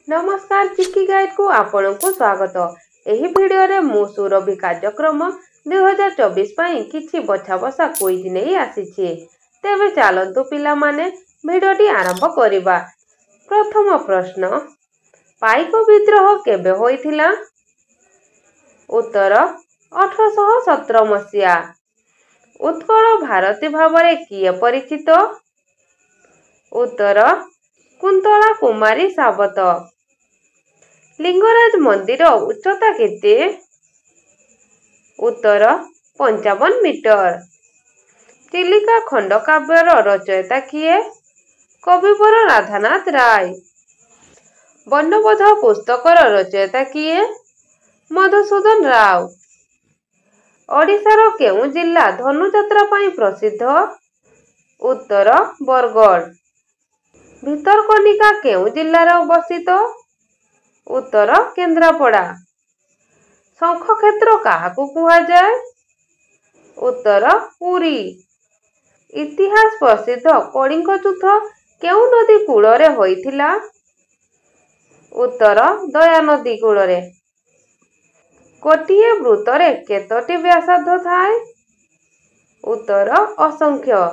नमस्कार चिकी गाइड को आपण को स्वागत। एही वीडियो रे मु सुरभि कार्यक्रम 2024 पई किछि बछा बसा क्विज नहीं आसीछि। तेबे चलंतु पिला माने वीडियोटी आरंभ करिबा। प्रथम प्रश्न, पाइक विद्रोह केबे होइथिला? उत्तर 1817 मसिया। उत्कल भारती भावरे किए परिचित? उत्तर कुंतला कुमारी सावत। लिंगराज मंदिर उच्चता केते? उत्तर 55 मीटर। चिलिका खंडकाव्यर रचयिता किए? कविवर राधानाथ राय। वर्णबोध पुस्तकर रचयिता किए? मधुसूदन राव। ओडिशार केउ जिल्ला धनुଯାत्रा पई प्रसिद्ध? उत्तर बरगढ़। भितरकनिका केउ जिल्लार अवस्थित? उत्तर केन्द्रापड़ा। शंखक्षेत्र काहाकु कुहा जाए? उत्तर पुरी। इतिहास प्रसिद्ध कलिंग युद्ध केउ नदी कूଳରେ होइथिला? उत्तर दया नदी कूଳରେ। गोटिए वृत्तरे केतोटी व्यासार्ध थाए? उत्तर असंख्य।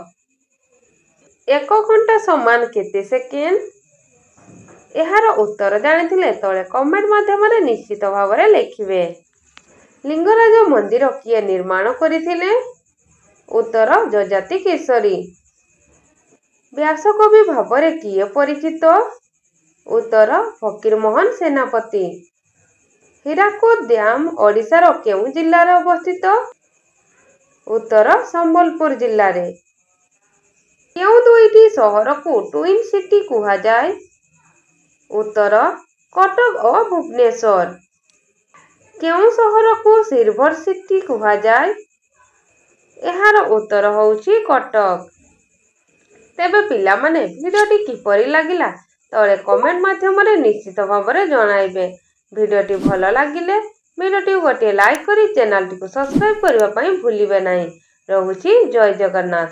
1 घंटा समान केते सेकेंड? एहार उत्तर जानिथिले तळे कमेंट माध्यम रे निश्चित भाव रे लिखिबे। लिंगराज मंदिर किए निर्माण करिथिले? उत्तर जजाति केसरी। व्यासकवि भाव रे किए परिचित? उत्तर फकीर मोहन सेनापति। हीराकुद डैम ओडिशार केउ जिल्लार अवस्थित? उत्तर संबलपुर जिल्ला रे। केउ दुईटी सहर को ट्विन सिटी कुहा जाए? उत्तर कटक और भुवनेश्वर। केउ सहर को सिल्वर सिटी कुहा जाए? एहार उत्तर होउची कटक। तेबे पिला माने वीडियोटी किपरि लागिला तळे कमेंट माध्यम रे निश्चित भाव रे जणाइबे। वीडियोटी भल लागिले वीडियोटी गोटे लाइक करी चैनल टी को सब्सक्राइब करबा पई भूलिबे नाही। रहुची जय जगन्नाथ।